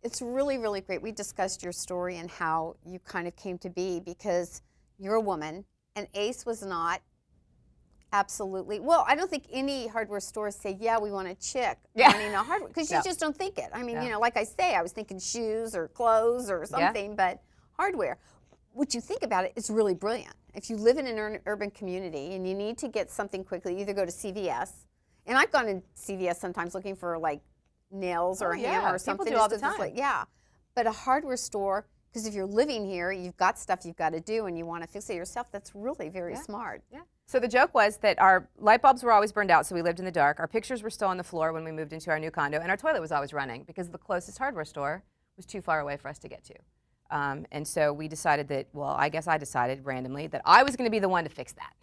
It's really, really great. We discussed your story and how you kind of came to be because you're a woman and Ace was not. Absolutely. Well, I don't think any hardware stores say, yeah, we want a chick running a hardware, because you just don't think it. I mean, like I say, I was thinking shoes or clothes or something, but hardware. What you think about it is really brilliant. If you live in an urban community and you need to get something quickly, either go to CVS, and I've gone to CVS sometimes looking for like nails or a hammer or something. People do all the time. Like, but a hardware store, because if you're living here, you've got stuff you've got to do and you want to fix it yourself, that's really very smart. Yeah. So the joke was that our light bulbs were always burned out, so we lived in the dark. Our pictures were still on the floor when we moved into our new condo, and our toilet was always running because the closest hardware store was too far away for us to get to. And so we decided that, well, I guess I decided randomly that I was going to be the one to fix that.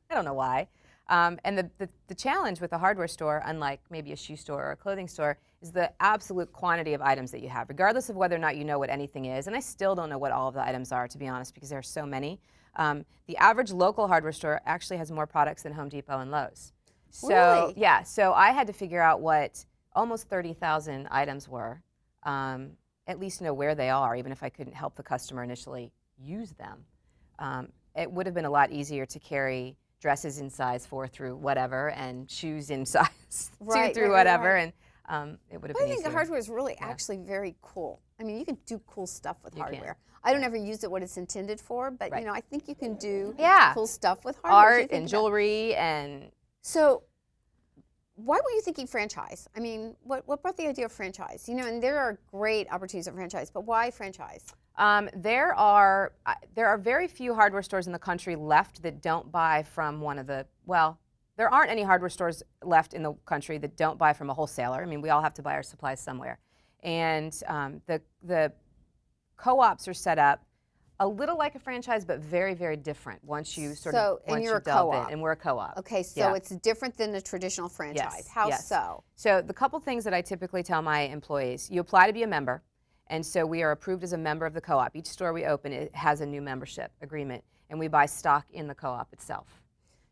I don't know why. And the challenge with a hardware store, unlike maybe a shoe store or a clothing store, is the absolute quantity of items that you have, regardless of whether or not you know what anything is. And I still don't know what all of the items are, to be honest, because there are so many. The average local hardware store actually has more products than Home Depot and Lowe's. So, really? Yeah, so I had to figure out what almost 30,000 items were, at least know where they are, even if I couldn't help the customer initially use them. It would have been a lot easier to carry dresses in size 4 through whatever and shoes in size 2 through whatever, and it would have been easier. I think the hardware is really actually very cool. I mean, you can do cool stuff with hardware. I don't ever use it what it's intended for, but you know, I think you can do cool stuff with hardware. Art and jewelry and... So, why were you thinking franchise? I mean, what brought the idea of franchise? You know, and there are great opportunities of franchise, but why franchise? There are very few hardware stores in the country left that don't buy from one of the, well, there aren't any hardware stores left in the country that don't buy from a wholesaler. I mean, we all have to buy our supplies somewhere. And the co-ops are set up a little like a franchise, but very, very different once you sort of and you're a delve co-op. in. And we're a co-op. Okay, so it's different than a traditional franchise. Yes, How so? So the couple things that I typically tell my employees, you apply to be a member, and so we are approved as a member of the co-op. Each store we open, it has a new membership agreement, and we buy stock in the co-op itself.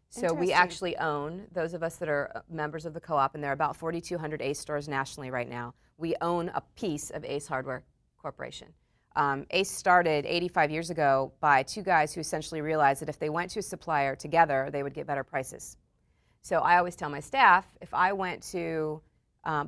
So we actually own, those of us that are members of the co-op, and there are about 4,200 Ace stores nationally right now, we own a piece of Ace Hardware Corporation. Ace started 85 years ago by 2 guys who essentially realized that if they went to a supplier together, they would get better prices. So I always tell my staff, if I went to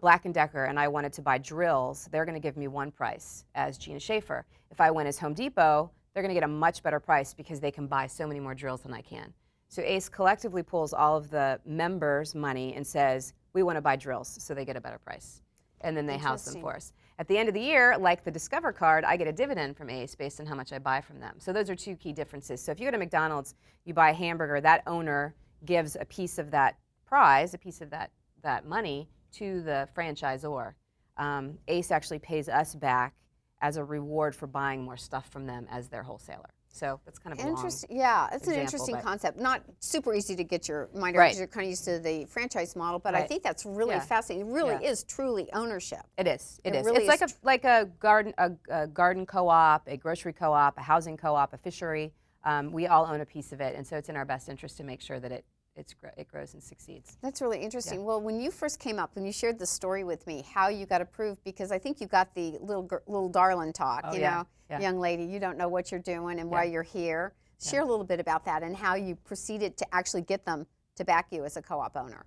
Black & Decker and I wanted to buy drills, they're going to give me one price as Gina Schaefer. If I went as Home Depot, they're going to get a much better price because they can buy so many more drills than I can. So Ace collectively pulls all of the members' money and says, we want to buy drills, so they get a better price. And then they house them for us. At the end of the year, like the Discover card, I get a dividend from Ace based on how much I buy from them. So those are 2 key differences. So if you go to McDonald's, you buy a hamburger, that owner gives a piece of that prize, a piece of that money to the franchisor. Ace actually pays us back as a reward for buying more stuff from them as their wholesaler. So that's kind of a interesting. Yeah, it's an interesting concept. Not super easy to get your mind around because you're kind of used to the franchise model, but I think that's really fascinating. It really is truly ownership. It is. It is. Really it's like a garden co-op, a grocery co-op, a housing co-op, a fishery. We all own a piece of it, and so it's in our best interest to make sure that it grows and succeeds. That's really interesting. Well, when you first came up, when you shared the story with me, how you got approved, because I think you got the little darling talk, you know, young lady, you don't know what you're doing and why you're here. Share a little bit about that and how you proceeded to actually get them to back you as a co-op owner.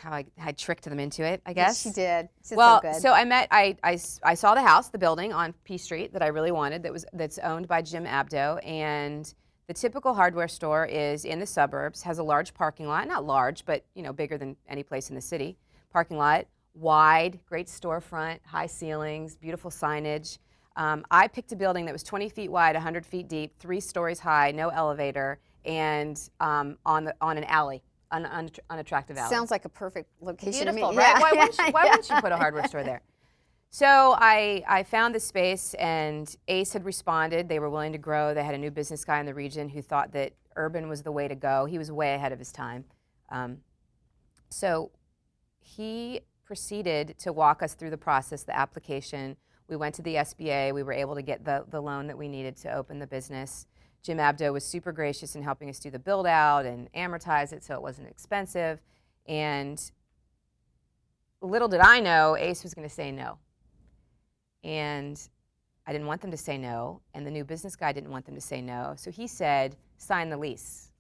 How I tricked them into it, I guess. Yes, she did. Well, so good. So I saw the house, the building on P Street that I really wanted, that's owned by Jim Abdo, and the typical hardware store is in the suburbs, has a large parking lot, not large, but bigger than any place in the city. Parking lot, wide, great storefront, high ceilings, beautiful signage. I picked a building that was 20 feet wide, 100 feet deep, 3 stories high, no elevator, and on an alley, an unattractive alley. Sounds like a perfect location. Beautiful, to me. Right? Yeah. Why wouldn't you put a hardware store there? So I found this space, and Ace had responded. They were willing to grow. They had a new business guy in the region who thought that urban was the way to go. He was way ahead of his time. So he proceeded to walk us through the process, the application. We went to the SBA. We were able to get the loan that we needed to open the business. Jim Abdo was super gracious in helping us do the build out and amortize it so it wasn't expensive. And little did I know Ace was going to say no. And I didn't want them to say no, and the new business guy didn't want them to say no. So he said, sign the lease.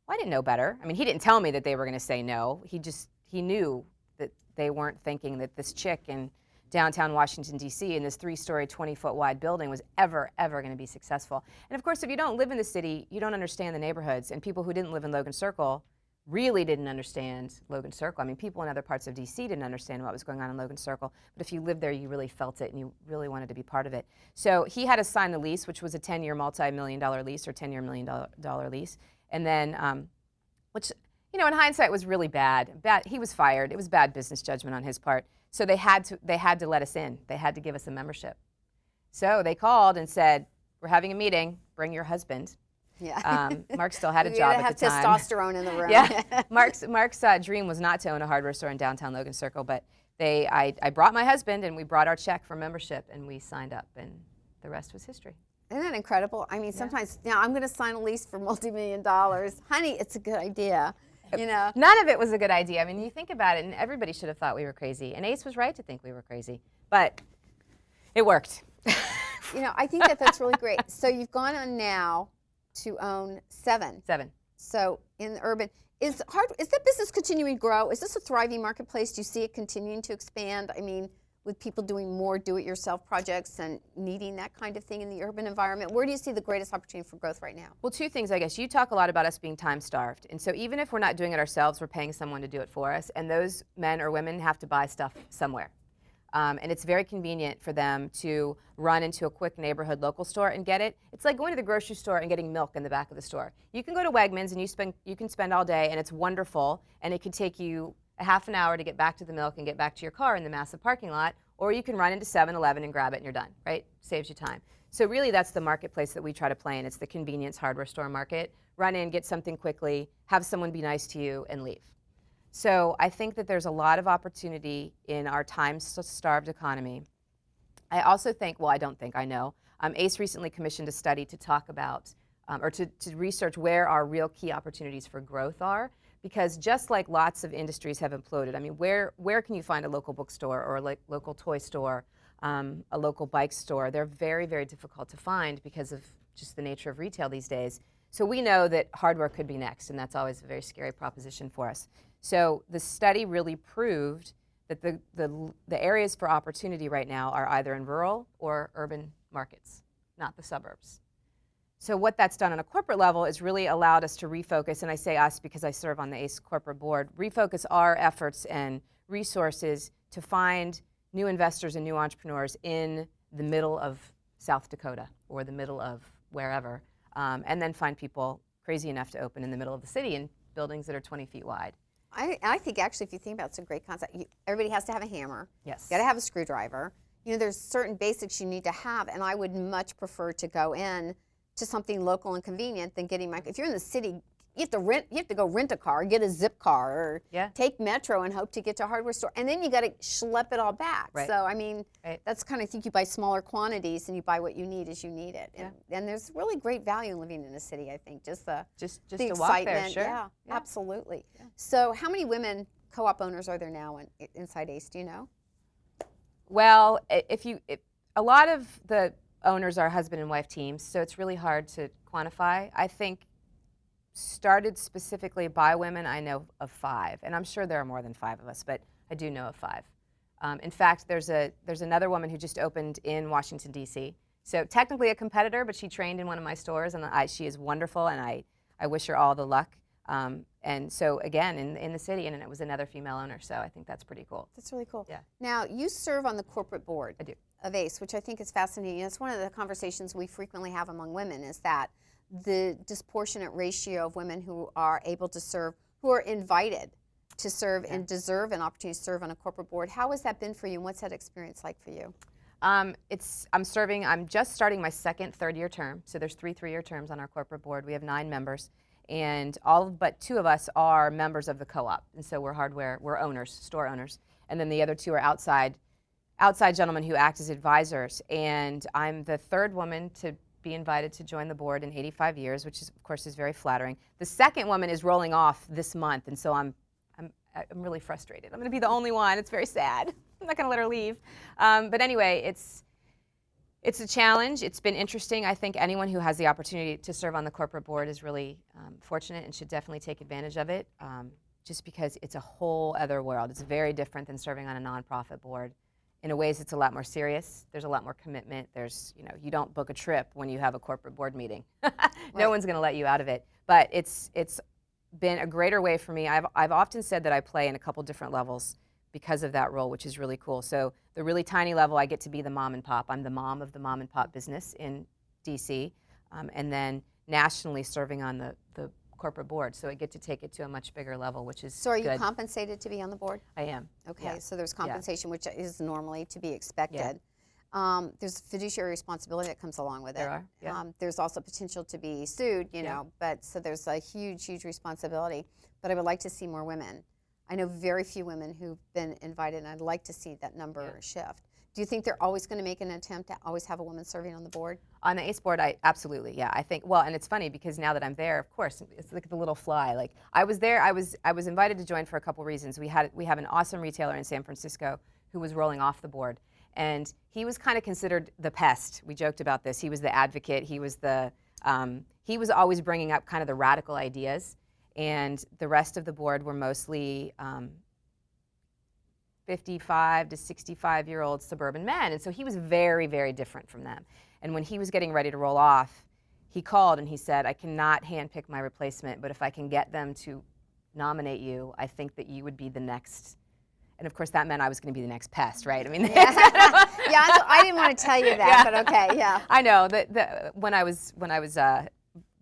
Well, I didn't know better. I mean, he didn't tell me that they were going to say no. He knew that they weren't thinking that this chick in downtown Washington, D.C. in this 3-story, 20-foot wide building was ever going to be successful. And of course, if you don't live in the city, you don't understand the neighborhoods. And people who didn't live in Logan Circle really didn't understand Logan Circle. I mean, people in other parts of D.C. didn't understand what was going on in Logan Circle. But if you lived there, you really felt it and you really wanted to be part of it. So he had to sign the lease, which was a 10-year multi-million-dollar lease or 10-year million-dollar lease. And then, which, you know, in hindsight was really bad. He was fired. It was bad business judgment on his part. So they had to let us in. They had to give us a membership. So they called and said, we're having a meeting. Bring your husband. Yeah. Mark still had a job at the time. You have testosterone in the room. Yeah. Mark's dream was not to own a hardware store in downtown Logan Circle, but I brought my husband and we brought our check for membership and we signed up and the rest was history. Isn't that incredible? I mean, sometimes, now I'm going to sign a lease for multi-million dollars. Honey, it's a good idea. You know? None of it was a good idea. I mean, you think about it, and everybody should have thought we were crazy. And Ace was right to think we were crazy, but it worked. You know, I think that's really great. So you've gone on now to own 7. 7. So in the urban, is that business continuing to grow? Is this a thriving marketplace? Do you see it continuing to expand? I mean, with people doing more do-it-yourself projects and needing that kind of thing in the urban environment? Where do you see the greatest opportunity for growth right now? Well, 2 things, I guess. You talk a lot about us being time-starved. And so even if we're not doing it ourselves, we're paying someone to do it for us. And those men or women have to buy stuff somewhere. And it's very convenient for them to run into a quick neighborhood local store and get it. It's like going to the grocery store and getting milk in the back of the store. You can go to Wegmans and you can spend all day, and it's wonderful. And it could take you a half an hour to get back to the milk and get back to your car in the massive parking lot, or you can run into 7-Eleven and grab it and you're done, right? Saves you time. So really that's the marketplace that we try to play in. It's the convenience hardware store market. Run in, get something quickly, have someone be nice to you, and leave. So I think that there's a lot of opportunity in our time-starved economy. I also think, well, I don't think, I know, ACE recently commissioned a study to talk about, or to research where our real key opportunities for growth are. Because just like lots of industries have imploded, I mean, where can you find a local bookstore or a local toy store, a local bike store? They're very, very difficult to find because of just the nature of retail these days. So we know that hardware could be next, and that's always a very scary proposition for us. So the study really proved that the areas for opportunity right now are either in rural or urban markets, not the suburbs. So what that's done on a corporate level is really allowed us to refocus, and I say us because I serve on the ACE corporate board, refocus our efforts and resources to find new investors and new entrepreneurs in the middle of South Dakota or the middle of wherever, and then find people crazy enough to open in the middle of the city in buildings that are 20 feet wide. I think actually, if you think about it, it's a great concept. Everybody has to have a hammer. Yes. You got to have a screwdriver. You know, there's certain basics you need to have, and I would much prefer to go in to something local and convenient than getting my. If you're in the city, you have to go rent a car, get a zip car, or take Metro and hope to get to a hardware store, and then you got to schlep it all back. Right. So I mean, that's kind of, I think you buy smaller quantities and you buy what you need as you need it. And there's really great value in living in a city. I think just the excitement. Walk there, sure. Yeah, Absolutely. Yeah. So how many women co-op owners are there now inside ACE? Do you know? Well, a lot of the owners are husband and wife teams, so it's really hard to quantify. I think started specifically by women, I know of 5, and I'm sure there are more than 5 of us, but I do know of 5. In fact, there's another woman who just opened in Washington, D.C. So technically a competitor, but she trained in one of my stores, and she is wonderful, and I wish her all the luck. And so again, in the city, and it was another female owner, so I think that's pretty cool. That's really cool. Yeah. Now, you serve on the corporate board. I do. Of ACE, which I think is fascinating. It's one of the conversations we frequently have among women, is that the disproportionate ratio of women who are able to serve, who are invited to serve and deserve an opportunity to serve on a corporate board. How has that been for you, and what's that experience like for you? I'm just starting my second 3rd-year term, so there's 3 3-year terms on our corporate board. We have 9 members, and all but 2 of us are members of the co-op, and so we're owners, store owners, and then the other 2 are outside gentlemen who act as advisors, and I'm the 3rd woman to be invited to join the board in 85 years, which is, of course, is very flattering. The 2nd woman is rolling off this month, and so I'm really frustrated. I'm going to be the only one. It's very sad. not going to let her leave. But anyway, it's a challenge. It's been interesting. I think anyone who has the opportunity to serve on the corporate board is really fortunate and should definitely take advantage of it, just because it's a whole other world. It's very different than serving on a nonprofit board. In a ways, it's a lot more serious. There's a lot more commitment. There's, you don't book a trip when you have a corporate board meeting. No one's going to let you out of it. But it's been a greater way for me. I've often said that I play in a couple different levels because of that role, which is really cool. So the really tiny level, I get to be the mom and pop. I'm the mom of the mom and pop business in DC, and then nationally serving on the corporate board. So I get to take it to a much bigger level, which is So are you good. compensated to be on the board? I am. Okay, Yeah. so there's compensation, which is normally to be expected. There's fiduciary responsibility that comes along with it. There are, yeah. There's also potential to be sued, you know, but so there's a huge, huge responsibility. But I would like to see more women. I know very few women who've been invited, and I'd like to see that number shift. Do you think they're always going to make an attempt to always have a woman serving on the board? On the ACE board, I absolutely, yeah. I think, well, and it's funny because now that I'm there, of course, it's like the little fly. Like I was there, I was invited to join for a couple reasons. We have an awesome retailer in San Francisco who was rolling off the board, and he was kind of considered the pest. We joked about this. He was the advocate. He was he was always bringing up kind of the radical ideas, and the rest of the board were mostly 55 to 65-year-old suburban men. And so he was very, very different from them. And when he was getting ready to roll off, he called and he said, I cannot handpick my replacement, but if I can get them to nominate you, I think that you would be the next. And of course, that meant I was going to be the next pest, right? I mean, Yeah, so I didn't want to tell you that, but okay, yeah. I know that when I was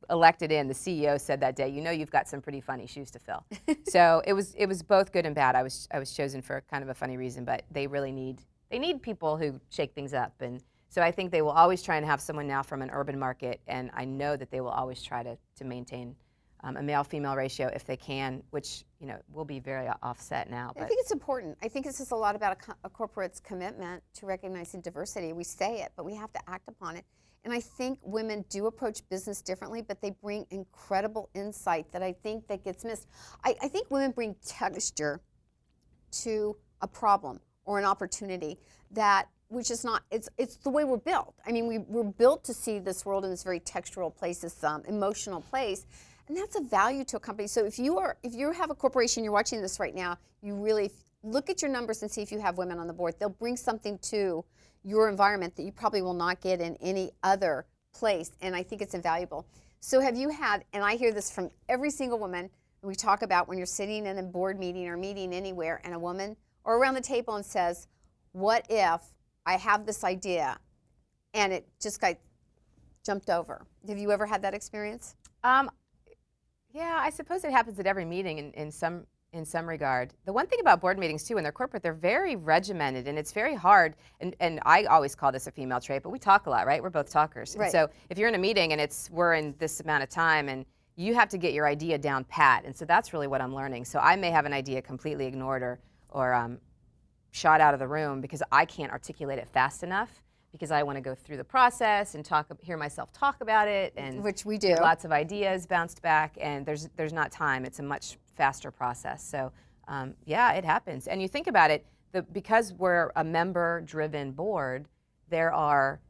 elected in, the CEO said that day, you've got some pretty funny shoes to fill. So it was both good and bad. I was chosen for kind of a funny reason, but they really need people who shake things up. And so I think they will always try and have someone now from an urban market, and I know that they will always try to maintain a male-female ratio if they can, which will be very offset now. But I think it's important. I think this is a lot about a corporate's commitment to recognizing diversity. We say it, but we have to act upon it. And I think women do approach business differently, but they bring incredible insight that I think that gets missed. I think women bring texture to a problem or an opportunity which is not, it's the way we're built. I mean, we're built to see this world in this very textural place, this emotional place, and that's a value to a company. So if you have a corporation, you're watching this right now, you really look at your numbers and see if you have women on the board. They'll bring something to your environment that you probably will not get in any other place, and I think it's invaluable. So have you had, and I hear this from every single woman, we talk about when you're sitting in a board meeting or meeting anywhere and a woman or around the table and says, what if I have this idea and it just got jumped over? Have you ever had that experience? Yeah, I suppose it happens at every meeting in some regard. The one thing about board meetings too, when they're corporate, they're very regimented and it's very hard. And I always call this a female trait, but we talk a lot, right? We're both talkers. Right. And so if you're in a meeting and we're in this amount of time and you have to get your idea down pat. And so that's really what I'm learning. So I may have an idea completely ignored or shot out of the room because I can't articulate it fast enough because I want to go through the process and hear myself talk about it, and which we do. Get lots of ideas bounced back, and there's not time. It's a much faster process. So yeah, it happens. And you think about it, because we're a member-driven board, there are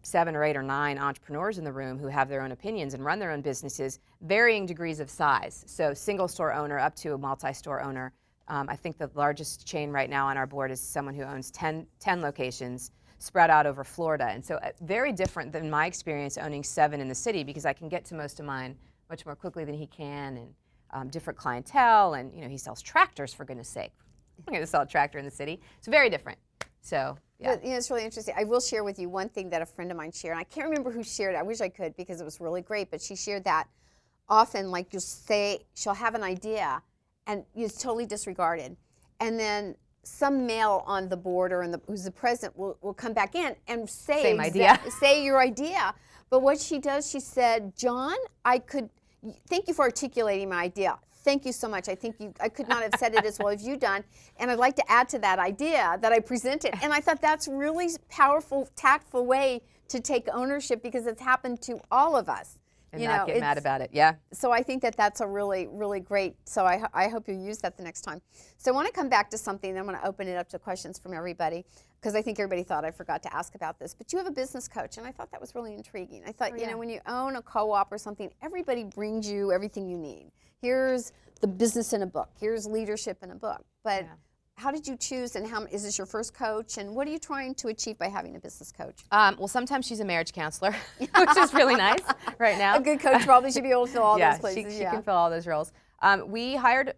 7 or 8 or 9 entrepreneurs in the room who have their own opinions and run their own businesses, varying degrees of size. So single store owner up to a multi-store owner. I think the largest chain right now on our board is someone who owns 10 locations spread out over Florida. And so very different than my experience owning 7 in the city, because I can get to most of mine much more quickly than he can, and different clientele, and he sells tractors, for goodness sake. I'm going to sell a tractor in the city. It's very different. So yeah. But, it's really interesting. I will share with you one thing that a friend of mine shared. And I can't remember who shared it. I wish I could because it was really great. But she shared that often, like she'll have an idea and it's totally disregarded. And then some male on the board or who's the president will come back in and say Same idea. Say your idea. But what she does, she said, John, thank you for articulating my idea. Thank you so much. I could not have said it as well as you done. And I'd like to add to that idea that I presented. And I thought that's really powerful, tactful way to take ownership, because it's happened to all of us. And you not know, get mad about it. Yeah. so I think that that's a really, really great, so I hope you use that the next time. So I want to come back to something, then I'm going to open it up to questions from everybody, because I think everybody thought I forgot to ask about this. But you have a business coach, and I thought that was really intriguing. I thought, you know, when you own a co-op or something, everybody brings you everything you need. Here's the business in a book. Here's leadership in a book. But how did you choose, and how is this your first coach, and what are you trying to achieve by having a business coach? Well, sometimes she's a marriage counselor, which is really nice right now. A good coach probably should be able to fill all those places. She can fill all those roles. We hired,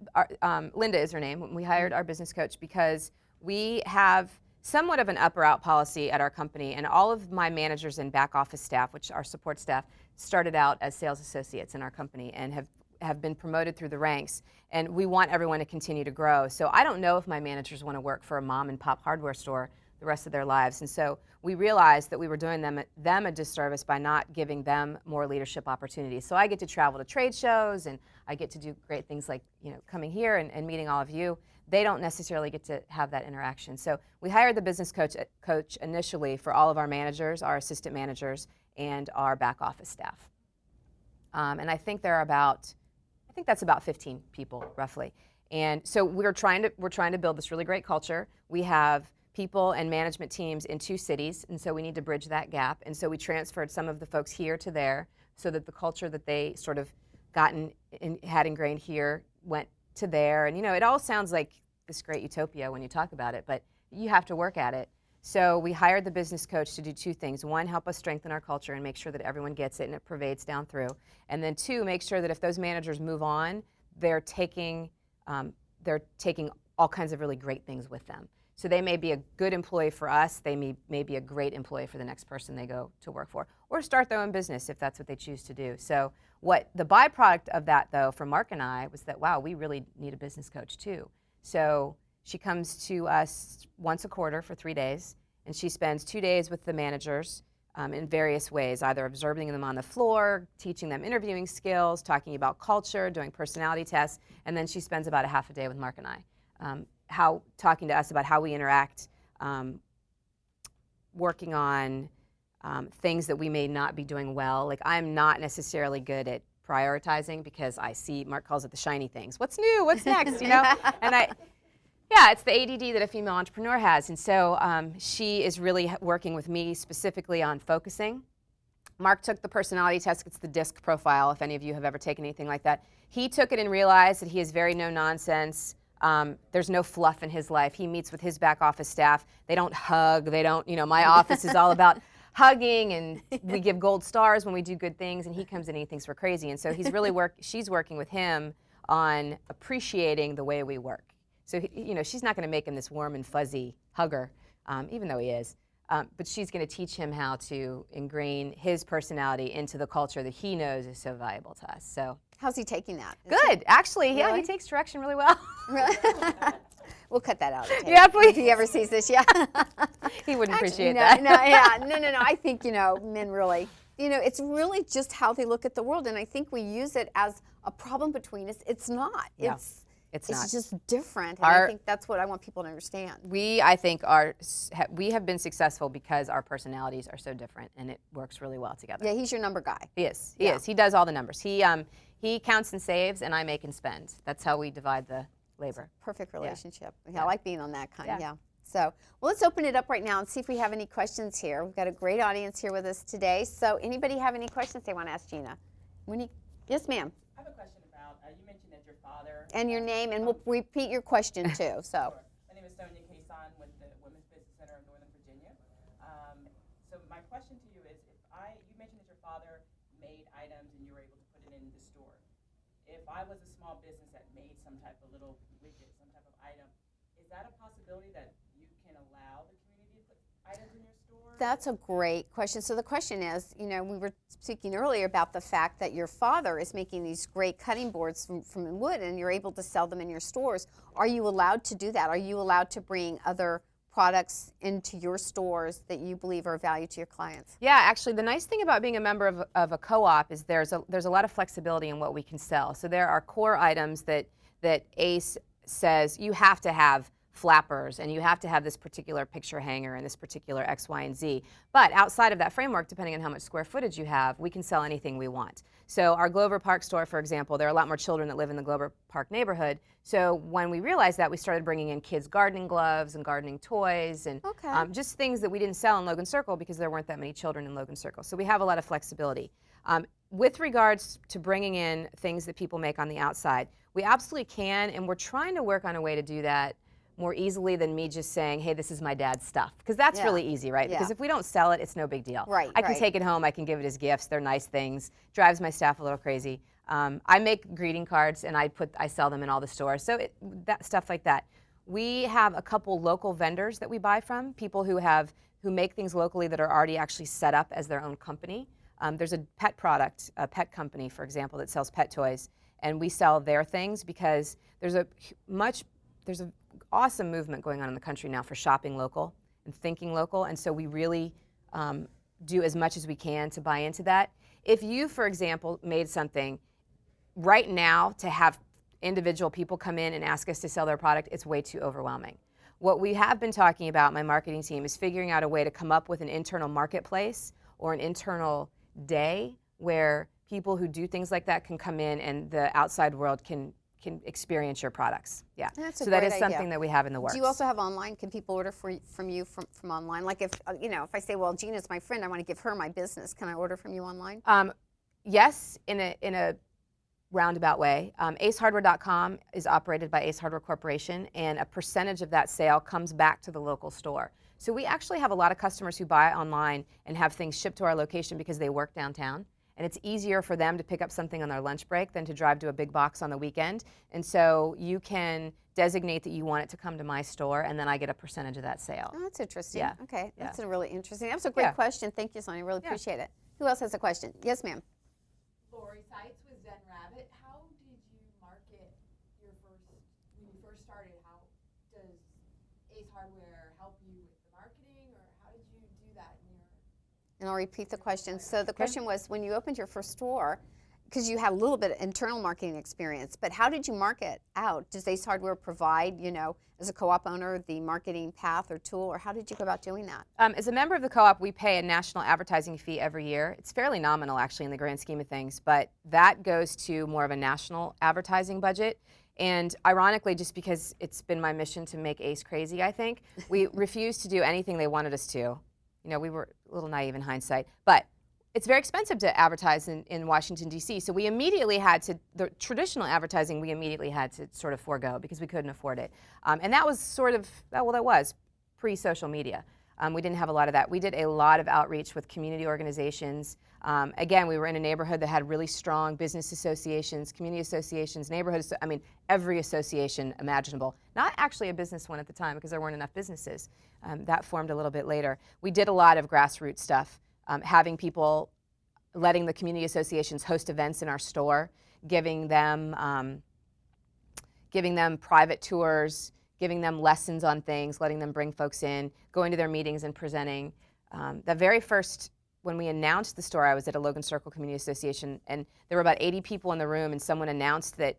Linda is her name, we hired our business coach because we have somewhat of an up or out policy at our company, and all of my managers and back office staff, which are support staff, started out as sales associates in our company and have been promoted through the ranks, and we want everyone to continue to grow. So I don't know if my managers want to work for a mom and pop hardware store the rest of their lives, and so we realized that we were doing them a disservice by not giving them more leadership opportunities. So I get to travel to trade shows, and I get to do great things like, you know, coming here and meeting all of you. They don't necessarily get to have that interaction. So we hired the business coach initially for all of our managers, our assistant managers, and our back office staff. And I think that's about 15 people roughly. And so we're trying to build this really great culture. We have people and management teams in 2 cities, and so we need to bridge that gap. And so we transferred some of the folks here to there so that the culture that they sort of had ingrained here went to there. And you know, it all sounds like this great utopia when you talk about it, but you have to work at it. So we hired the business coach to do 2 things. 1, help us strengthen our culture and make sure that everyone gets it and it pervades down through. And then 2, make sure that if those managers move on, they're taking all kinds of really great things with them. So they may be a good employee for us, they may be a great employee for the next person they go to work for, or start their own business if that's what they choose to do. So what the byproduct of that, though, for Mark and I, was that, wow, we really need a business coach too. So she comes to us once a quarter for 3 days, and she spends 2 days with the managers in various ways, either observing them on the floor, teaching them interviewing skills, talking about culture, doing personality tests, and then she spends about a half a day with Mark and I, talking to us about how we interact, working on things that we may not be doing well. Like, I'm not necessarily good at prioritizing because I see, Mark calls it the shiny things. What's new? What's next? You know? And it's the ADD that a female entrepreneur has. And so she is really working with me specifically on focusing. Mark took the personality test. It's the DISC profile, if any of you have ever taken anything like that. He took it and realized that he is very no nonsense. There's no fluff in his life. He meets with his back office staff. They don't hug. They don't, you know, my office is all about hugging, and we give gold stars when we do good things, and he comes in and he thinks we're crazy. And so she's working with him on appreciating the way we work. So, you know, she's not going to make him this warm and fuzzy hugger, even though he is. But she's going to teach him how to ingrain his personality into the culture that he knows is so valuable to us. So, how's he taking that? Good, actually. Really? Yeah, he takes direction really well. We'll cut that out. Yeah, please. If he ever sees this, yeah. He wouldn't appreciate that. No. I think, you know, men really, you know, it's really just how they look at the world, and I think we use it as a problem between us. It's not. Yeah. It's not. It's just different, and I think that's what I want people to understand. We have been successful because our personalities are so different, and it works really well together. Yeah, he's your number guy. He is. He is. He does all the numbers. He counts and saves, and I make and spend. That's how we divide the labor. Perfect relationship. Yeah, I like being on that kind. Yeah. So, well, let's open it up right now and see if we have any questions here. We've got a great audience here with us today. So, anybody have any questions they want to ask Gina? Yes, ma'am. I have a question about, you mentioned that your father... And your name, and we'll repeat your question too. So. Sure. My name is Sonia Kaysan with the Women's Business Center of Northern Virginia. So my question to you is, you mentioned that your father made items and you were able to put it in the store. If I was a small business that made some type of little widget, some type of item, is that a possibility that you can allow the community to put items in your store? That's a great question. So the question is, you know, we were speaking earlier about the fact that your father is making these great cutting boards from wood, and you're able to sell them in your stores. Are you allowed to do that? Are you allowed to bring other products into your stores that you believe are of value to your clients? Yeah, actually, the nice thing about being a member of a co-op is there's a lot of flexibility in what we can sell. So there are core items that ACE says you have to have flappers, and you have to have this particular picture hanger and this particular X, Y, and Z. But outside of that framework, depending on how much square footage you have, we can sell anything we want. So our Glover Park store, for example, there are a lot more children that live in the Glover Park neighborhood. So when we realized that, we started bringing in kids' gardening gloves and gardening toys and just things that we didn't sell in Logan Circle because there weren't that many children in Logan Circle. So we have a lot of flexibility. With regards to bringing in things that people make on the outside, we absolutely can, and we're trying to work on a way to do that more easily than me just saying, hey, this is my dad's stuff. Because that's really easy, right? Because if we don't sell it, it's no big deal. Right, I can take it home, I can give it as gifts, they're nice things, drives my staff a little crazy. I make greeting cards and I sell them in all the stores, so that stuff like that. We have a couple local vendors that we buy from, people who make things locally that are already actually set up as their own company. There's a pet company, for example, that sells pet toys, and we sell their things because there's an awesome movement going on in the country now for shopping local and thinking local, and so we really do as much as we can to buy into that. If you, for example, made something right now to have individual people come in and ask us to sell their product, it's way too overwhelming. What we have been talking about, my marketing team, is figuring out a way to come up with an internal marketplace or an internal day where people who do things like that can come in and the outside world can experience your products. Yeah. That's a so that great is something idea. that we have in the works. Do you also have online? Can people order from you from online? Like if if I say, well, Gina's my friend, I want to give her my business, can I order from you online? Yes, in a roundabout way. AceHardware.com is operated by Ace Hardware Corporation, and a percentage of that sale comes back to the local store. So we actually have a lot of customers who buy online and have things shipped to our location because they work downtown. And it's easier for them to pick up something on their lunch break than to drive to a big box on the weekend. And so you can designate that you want it to come to my store, and then I get a percentage of that sale. Oh, that's interesting. Yeah. Okay, Yeah. that's a really interesting. That was a great question. Thank you, Sonia. Really appreciate it. Who else has a question? Yes, ma'am. Lori Seitz with Zen Rabbit. How did you market when you first started? How does Ace Hardware help you with the marketing, or how did you do that in your? And I'll repeat the question. So the question was, when you opened your first store, because you had a little bit of internal marketing experience, but how did you market out? Does Ace Hardware provide, as a co-op owner, the marketing path or tool, or how did you go about doing that? As a member of the co-op, we pay a national advertising fee every year. It's fairly nominal, actually, in the grand scheme of things, but that goes to more of a national advertising budget. And ironically, just because it's been my mission to make Ace crazy, I think, we refused to do anything they wanted us to. We were a little naive in hindsight, but it's very expensive to advertise in Washington, D.C., so we immediately had to, the traditional advertising we immediately had to sort of forego because we couldn't afford it. And that was sort of, that was pre-social media. We didn't have a lot of that. We did a lot of outreach with community organizations. Again, we were in a neighborhood that had really strong business associations, community associations, neighborhoods, every association imaginable. Not actually a business one at the time because there weren't enough businesses. That formed a little bit later. We did a lot of grassroots stuff, having people, letting the community associations host events in our store, giving them private tours, giving them lessons on things, letting them bring folks in, going to their meetings and presenting. The very first, when we announced the store, I was at a Logan Circle Community Association, and there were about 80 people in the room, and someone announced that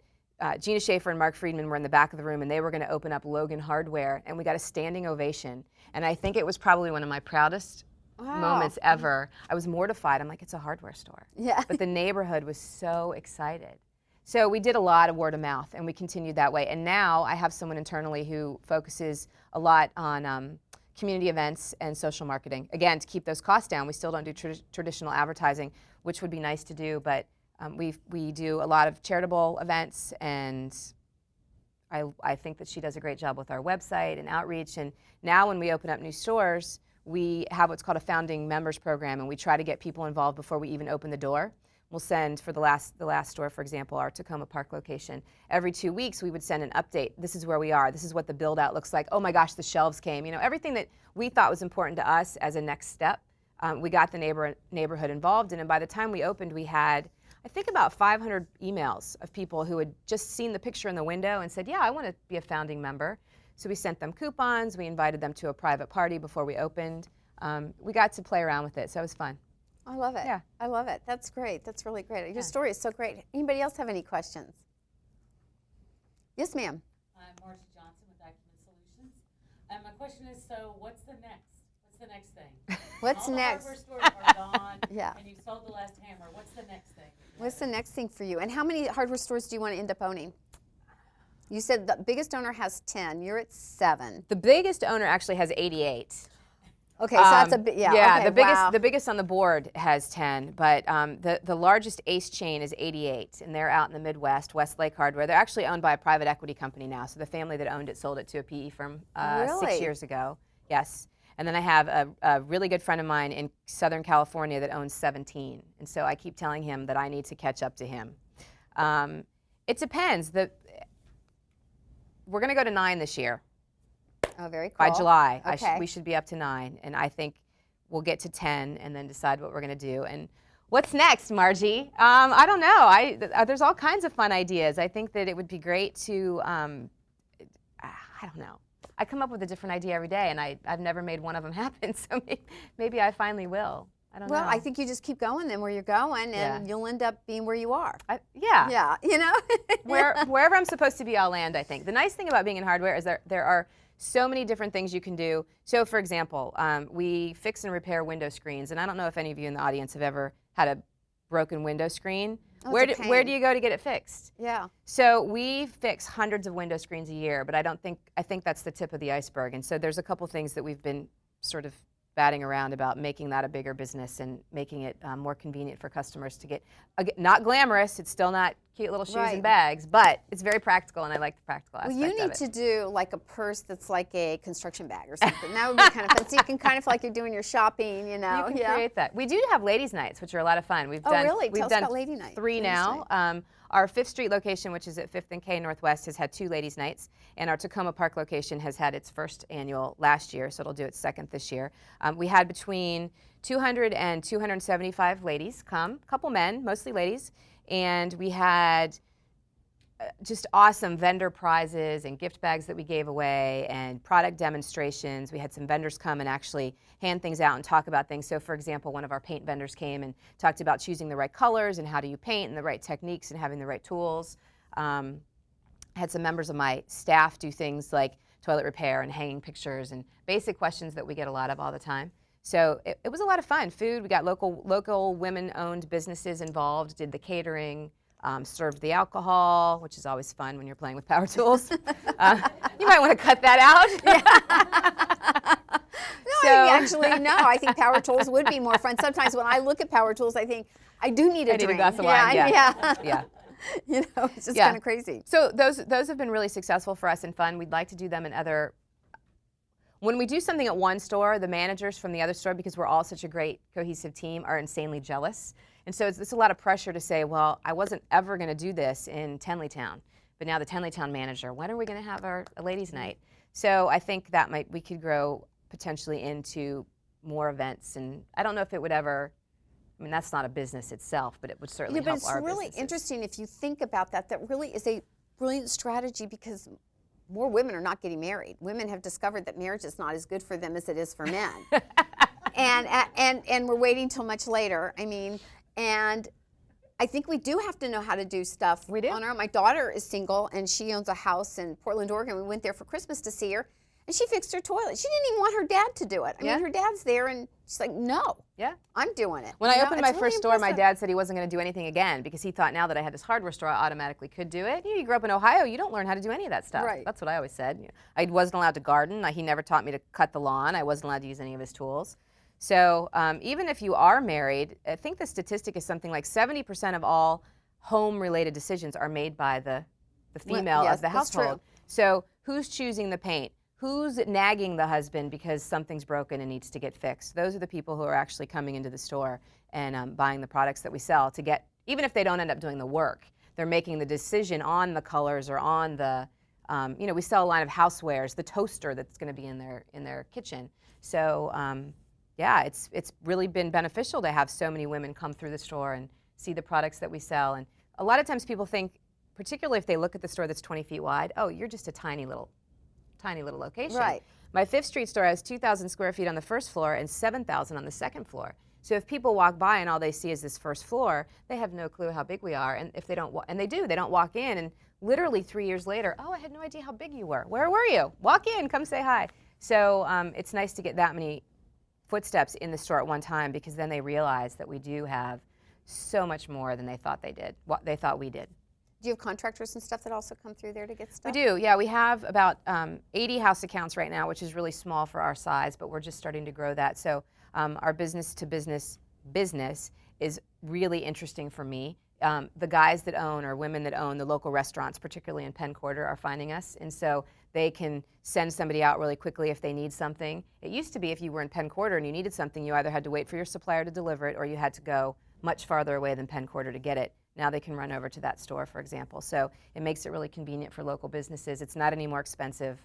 Gina Schaefer and Mark Friedman were in the back of the room, and they were going to open up Logan Hardware, and we got a standing ovation. And I think it was probably one of my proudest moments ever. I was mortified. I'm like, it's a hardware store. Yeah. But the neighborhood was so excited. So we did a lot of word of mouth, and we continued that way. And now I have someone internally who focuses a lot on community events and social marketing. Again, to keep those costs down. We still don't do traditional advertising, which would be nice to do, but we do a lot of charitable events, and I think that she does a great job with our website and outreach. And now when we open up new stores, we have what's called a founding members program, and we try to get people involved before we even open the door. We'll send, for the last store, for example, our Tacoma Park location, every 2 weeks we would send an update. This is where we are. This is what the build out looks like. Oh my gosh, the shelves came. Everything that we thought was important to us as a next step. We got the neighborhood involved in, and by the time we opened, we had, I think, about 500 emails of people who had just seen the picture in the window and said, yeah, I want to be a founding member. So we sent them coupons. We invited them to a private party before we opened. We got to play around with it, so it was fun. I love it. Yeah. I love it. That's great. That's really great. Your story is so great. Anybody else have any questions? Yes, ma'am. I'm Marcia Johnson with Acumen Solutions. And my question is, so what's the next? What's the next thing? What's All next? the hardware stores are gone. Yeah. And you sold the last hammer. What's the next thing? What's the next thing for you? And how many hardware stores do you want to end up owning? You said the biggest owner has 10. You're at 7. The biggest owner actually has 88. Okay, so that's a bit, yeah. Okay, the biggest on the board has 10, but the largest Ace chain is 88, and they're out in the Midwest, Westlake Hardware. They're actually owned by a private equity company now, so the family that owned it sold it to a PE firm 6 years ago. Yes. And then I have a really good friend of mine in Southern California that owns 17, and so I keep telling him that I need to catch up to him. It depends. We're going to go to 9 this year. Oh, very cool. By July, Okay. we should be up to 9, and I think we'll get to 10 and then decide what we're going to do. And what's next, Margie? I don't know. There's all kinds of fun ideas. I think that it would be great to, I don't know. I come up with a different idea every day, and I've never made one of them happen, so maybe I finally will. I don't know. Well, I think you just keep going then where you're going, and you'll end up being where you are. Yeah. Yeah, you know? Wherever I'm supposed to be, I'll land, I think. The nice thing about being in hardware is there are so many different things you can do. So, for example, we fix and repair window screens, and I don't know if any of you in the audience have ever had a broken window screen. Oh, Where it's a do pain. you go to get it fixed? Yeah. So we fix hundreds of window screens a year, but I think that's the tip of the iceberg. And so there's a couple things that we've been sort of batting around about making that a bigger business and making it more convenient for customers to get. Not glamorous, it's still not cute little shoes Right. and bags, but it's very practical, and I like the practical aspect Well, you of need it. to do like a purse that's like a construction bag or something. That would be kind of fun. So you can kind of feel like you're doing your shopping, you know. You can create that. We do have ladies' nights, which are a lot of fun. We've done, really? We've Tell us done about lady night. 3 now. Our 5th Street location, which is at 5th and K Northwest, has had 2 ladies' nights, and our Tacoma Park location has had its first annual last year, so it'll do its 2nd this year. We had between 200 and 275 ladies come, a couple men, mostly ladies, and we had just awesome vendor prizes and gift bags that we gave away and product demonstrations. We had some vendors come and actually hand things out and talk about things. So, for example, one of our paint vendors came and talked about choosing the right colors and how do you paint and the right techniques and having the right tools. I had some members of my staff do things like toilet repair and hanging pictures and basic questions that we get a lot of all the time. So it was a lot of fun. Food, we got local women-owned businesses involved, did the catering, served the alcohol, which is always fun when you're playing with power tools. You might want to cut that out. No, I think power tools would be more fun. Sometimes when I look at power tools, I think I do need a drink. Need a glass of wine. Yeah. You know, it's just kind of crazy. So those have been really successful for us and fun. We'd like to do them in other. When we do something at one store, the managers from the other store, because we're all such a great cohesive team, are insanely jealous. And so it's a lot of pressure to say, well, I wasn't ever going to do this in Tenleytown, but now the Tenleytown manager, when are we going to have a ladies' night? So I think that we could grow potentially into more events, and I don't know if it would ever. I mean, that's not a business itself, but it would certainly help our but it's really businesses. interesting if you think about that. That really is a brilliant strategy because more women are not getting married. Women have discovered that marriage is not as good for them as it is for men, and we're waiting till much later. I mean, and I think we do have to know how to do stuff. We do. On our. My daughter is single, and she owns a house in Portland, Oregon. We went there for Christmas to see her. And she fixed her toilet. She didn't even want her dad to do it. I mean, her dad's there, and she's like, no, I'm doing it. When I opened my first store, my impressive. dad said he wasn't going to do anything again because he thought now that I had this hardware store, I automatically could do it. You grew up in Ohio, you don't learn how to do any of that stuff. Right. That's what I always said. I wasn't allowed to garden. He never taught me to cut the lawn. I wasn't allowed to use any of his tools. So even if you are married, I think the statistic is something like 70% of all home-related decisions are made by the female yes, of the that's true. household. So who's choosing the paint? Who's nagging the husband because something's broken and needs to get fixed? Those are the people who are actually coming into the store and buying the products that we sell to get, even if they don't end up doing the work, they're making the decision on the colors or on the, we sell a line of housewares, the toaster that's going to be in their kitchen. So it's really been beneficial to have so many women come through the store and see the products that we sell. And a lot of times people think, particularly if they look at the store that's 20 feet wide, oh, you're just a tiny little location. Right. My 5th Street store has 2,000 square feet on the first floor and 7,000 on the second floor. So if people walk by and all they see is this first floor, they have no clue how big we are. And if they don't, and they don't walk in, and literally 3 years later, oh, I had no idea how big you were. Where were you? Walk in, come say hi. So it's nice to get that many footsteps in the store at one time, because then they realize that we do have so much more than they thought they did, what they thought we did. Do you have contractors and stuff that also come through there to get stuff? We do, yeah. We have about 80 house accounts right now, which is really small for our size, but we're just starting to grow that. So our business-to-business business is really interesting for me. The guys that own, or women that own the local restaurants, particularly in Penn Quarter, are finding us, and so they can send somebody out really quickly if they need something. It used to be if you were in Penn Quarter and you needed something, you either had to wait for your supplier to deliver it, or you had to go much farther away than Penn Quarter to get it. Now they can run over to that store, for example. So it makes it really convenient for local businesses. It's not any more expensive.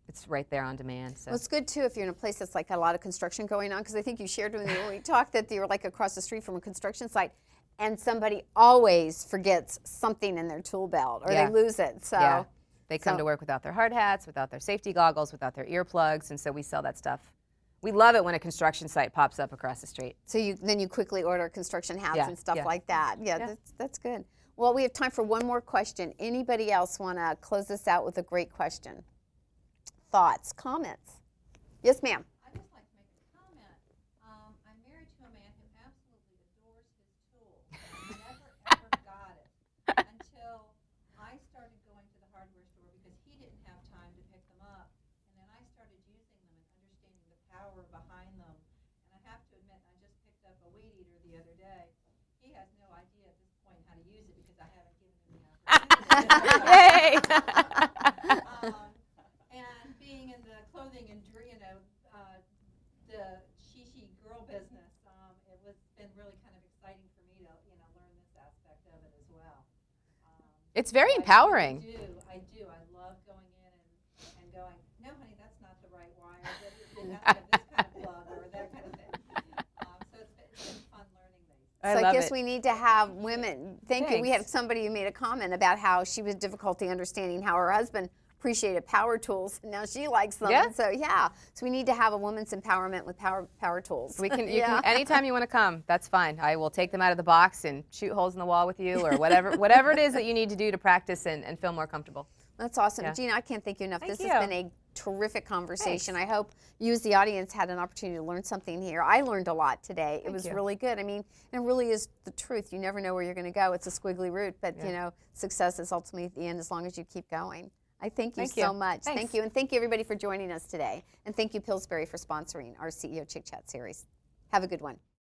It's right there on demand. So. Well, it's good too if you're in a place that's like a lot of construction going on, because I think you shared with me when we talked that you were like across the street from a construction site, and somebody always forgets something in their tool belt, or they lose it. So yeah. They come to work without their hard hats, without their safety goggles, without their earplugs, and so we sell that stuff. We love it when a construction site pops up across the street. So then you quickly order construction hats and stuff like that. Yeah, that's good. Well, we have time for one more question. Anybody else want to close this out with a great question? Thoughts, comments? Yes, ma'am. I'd just like to make a comment. I'm married to a man who absolutely adores his tools. I never, ever got it until I started going to the hardware store, because he didn't have time to pick them up. And then I started using them and understanding the power behind them. And I have to admit, I just picked up a weed eater the other day. He has no idea at this point how to use it, because I haven't given him the opportunity. Yay! And being in the clothing and the she girl business, it was been really kind of exciting for me to learn this aspect of it as well. It's very empowering. I do. I love going in and going, no, honey, that's not the right wire. It has to have this kind of plug or that kind of thing. So it's been fun learning these. So I guess we need to have women. Thank you. We had somebody who made a comment about how she was difficulty understanding how her husband appreciated power tools, and now she likes them. Yeah. And so so we need to have a woman's empowerment with power tools. We can, you can anytime you want to come, that's fine. I will take them out of the box and shoot holes in the wall with you, or whatever it is that you need to do to practice and feel more comfortable. That's awesome. Yeah. Gina, I can't thank you enough. Thank This you. has been a terrific conversation. Thanks. I hope you as the audience had an opportunity to learn something here. I learned a lot today. It was you. really good. I mean, it really is the truth. You never know where you're going to go. It's a squiggly route, but success is ultimately at the end as long as you keep going. I thank you so much. Thanks. Thank you. And thank you everybody for joining us today. And thank you Pillsbury for sponsoring our CEO Chick Chat series. Have a good one.